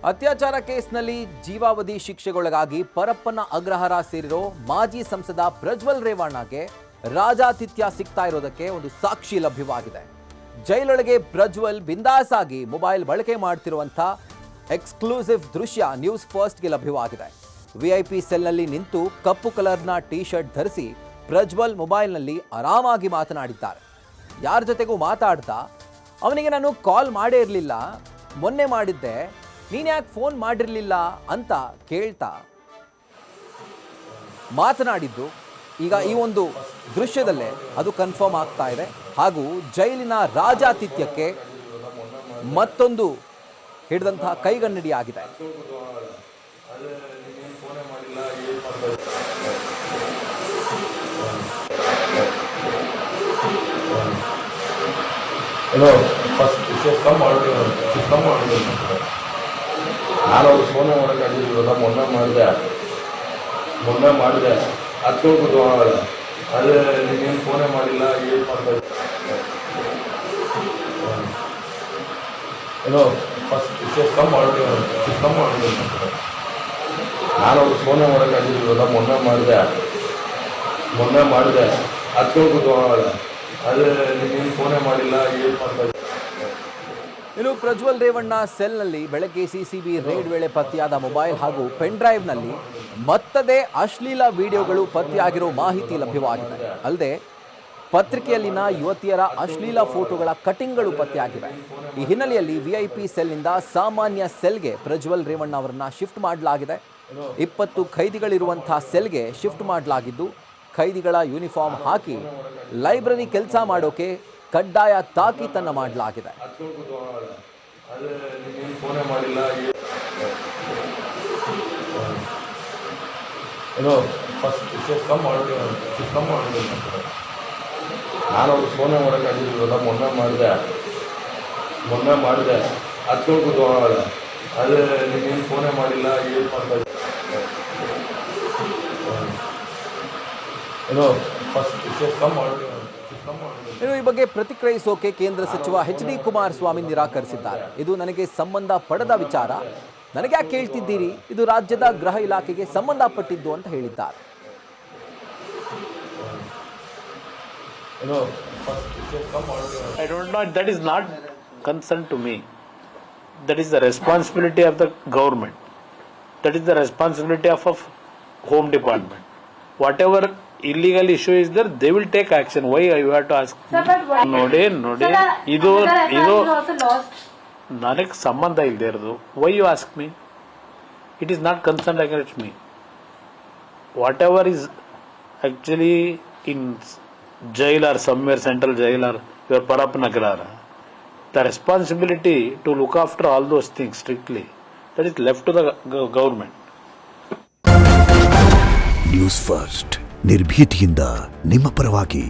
ಅತ್ಯಾಚಾರ ಕೇಸ್ನಲ್ಲಿ ಜೀವಾವಧಿ ಶಿಕ್ಷೆಗೊಳಗಾಗಿ ಪರಪ್ಪನ ಅಗ್ರಹಾರ ಸೇರಿರೋ ಮಾಜಿ ಸಂಸದ ಪ್ರಜ್ವಲ್ ರೇವಣ್ಣಗೆ ರಾಜಾತಿಥ್ಯ ಸಿಗ್ತಾ ಇರೋದಕ್ಕೆ ಒಂದು ಸಾಕ್ಷಿ ಲಭ್ಯವಾಗಿದೆ. ಜೈಲೊಳಗೆ ಪ್ರಜ್ವಲ್ ಬಿಂದಾಸ್ ಆಗಿ ಮೊಬೈಲ್ ಬಳಕೆ ಮಾಡ್ತಿರುವಂಥ ಎಕ್ಸ್ಕ್ಲೂಸಿವ್ ದೃಶ್ಯ ನ್ಯೂಸ್ ಫಸ್ಟ್ಗೆ ಲಭ್ಯವಾಗಿದೆ. ವಿಐಪಿ ಸೆಲ್ನಲ್ಲಿ ನಿಂತು ಕಪ್ಪು ಕಲರ್ನ ಟೀ ಶರ್ಟ್ ಧರಿಸಿ ಪ್ರಜ್ವಲ್ ಮೊಬೈಲ್ನಲ್ಲಿ ಆರಾಮಾಗಿ ಮಾತನಾಡಿದ್ದಾರೆ. ಯಾರ ಜೊತೆಗೂ ಮಾತಾಡ್ತಾ ಅವನಿಗೆ ನಾನು ಕಾಲ್ ಮಾಡೇ ಇರಲಿಲ್ಲ, ಮೊನ್ನೆ ಮಾಡಿದ್ದೆ, ನೀನು ಯಾಕೆ ಫೋನ್ ಮಾಡಿರಲಿಲ್ಲ ಅಂತ ಕೇಳ್ತಾ ಮಾತನಾಡಿದ್ದು ಈಗ ಈ ಒಂದು ದೃಶ್ಯದಲ್ಲೇ ಅದು ಕನ್ಫರ್ಮ್ ಆಗ್ತಾ ಇದೆ. ಹಾಗೂ ಜೈಲಿನ ರಾಜಾತಿಥ್ಯಕ್ಕೆ ಮತ್ತೊಂದು ಹಿಡಿದಂತಹ ಕೈಗನ್ನಡಿಯಾಗಿದೆ. ನಾನು ಅವ್ರು ಫೋನ್ ಮಾಡೋಕ್ಕಾಗಿಲ್ಲ, ಮೊನ್ನೆ ಮಾಡಿದೆ ಹತ್ತು ಅದೇ ನೀನೇನು ಫೋನೇ ಮಾಡಿಲ್ಲ, ಏನು ಮಾಡ್ತಾ ಏನೋ ಫಸ್ಟ್ ಕಮ್ ಮಾಡಿದೆ ನಾನು ಅವ್ರು ಫೋನೇ ಮಾಡೋಕ್ಕಾಗಿಲ್ಲ, ಮೊನ್ನೆ ಮಾಡಿದೆ ಹತ್ತು ಅದೇ ನೀನೇನು ಫೋನೇ ಮಾಡಿಲ್ಲ, ಏನು ಮಾಡ್ತಾ ಇನ್ನು ಪ್ರಜ್ವಲ್ ರೇವಣ್ಣ ಸೆಲ್ನಲ್ಲಿ ಬೆಳಗ್ಗೆ ಸಿಸಿಬಿ ರೇಡ್ ವೇಳೆ ಪತ್ತೆಯಾದ ಮೊಬೈಲ್ ಹಾಗೂ ಪೆನ್ ಡ್ರೈವ್ನಲ್ಲಿ ಮತ್ತದೇ ಅಶ್ಲೀಲ ವಿಡಿಯೋಗಳು ಪತ್ತೆಯಾಗಿರೋ ಮಾಹಿತಿ ಲಭ್ಯವಾಗಿದೆ. ಅಲ್ಲದೆ ಪತ್ರಿಕೆಯಲ್ಲಿನ ಯುವತಿಯರ ಅಶ್ಲೀಲ ಫೋಟೋಗಳ ಕಟಿಂಗ್ಗಳು ಪತ್ತೆಯಾಗಿವೆ. ಈ ಹಿನ್ನೆಲೆಯಲ್ಲಿ ವಿಐಪಿ ಸೆಲ್ನಿಂದ ಸಾಮಾನ್ಯ ಸೆಲ್ಗೆ ಪ್ರಜ್ವಲ್ ರೇವಣ್ಣ ಅವರನ್ನ ಶಿಫ್ಟ್ ಮಾಡಲಾಗಿದೆ. 20 ಖೈದಿಗಳಿರುವಂತಹ ಸೆಲ್ಗೆ ಶಿಫ್ಟ್ ಮಾಡಲಾಗಿದ್ದು, ಖೈದಿಗಳ ಯೂನಿಫಾರ್ಮ್ ಹಾಕಿ ಲೈಬ್ರರಿ ಕೆಲಸ ಮಾಡೋಕೆ ಕಡ್ಡಾಯ ತಾಕೀತನ್ನ ಮಾಡಲಾಗಿದೆ. ನಾನು ಅವ್ರು ಫೋನೇ ಮಾಡೋಕ್ಕಾಗಿಲ್ಲ, ಮೊನ್ನೆ ಮಾಡಿದೆ ಹತ್ತು ಅದೇ ನೀನೇನು ಫೋನೇ ಮಾಡಿಲ್ಲ, ಏನು ಮಾಡ್ತಾ ಇನ್ನು ಈ ಬಗ್ಗೆ ಪ್ರತಿಕ್ರಿಯಿಸೋಕೆ ಕೇಂದ್ರ ಸಚಿವ ಎಚ್.ಡಿ. ಕುಮಾರಸ್ವಾಮಿ ನಿರಾಕರಿಸಿದ್ದಾರೆ. ಇದು ನನಗೆ ಸಂಬಂಧ ಪಡದ ವಿಚಾರ, ನನಗೆ ಯಾಕೆ ಕೇಳ್ತಿದ್ದೀರಿ, ಇದು ರಾಜ್ಯದ ಗೃಹ ಇಲಾಖೆಗೆ ಸಂಬಂಧಪಟ್ಟಿದ್ದು ಅಂತ ಹೇಳಿದ್ದಾರೆ. I don't know, that is not concern to me. That is the responsibility of the government. That is the responsibility of Home Department. Whatever illegal issue is there, they will take action. Why you have to ask? ನೋಡಿ ಇದು ನನಗೆ ಸಂಬಂಧ ಇಲ್ಲದೆ ಇರೋದು. Why you ask me? It is not concerned against me. Whatever is actually in jail or somewhere, central jail or your Parappanagar, the responsibility to look after all those things strictly, that is left to the government. News first ನಿರ್ಭೀತಿಯಿಂದ ನಿಮ್ಮ ಪರವಾಗಿ.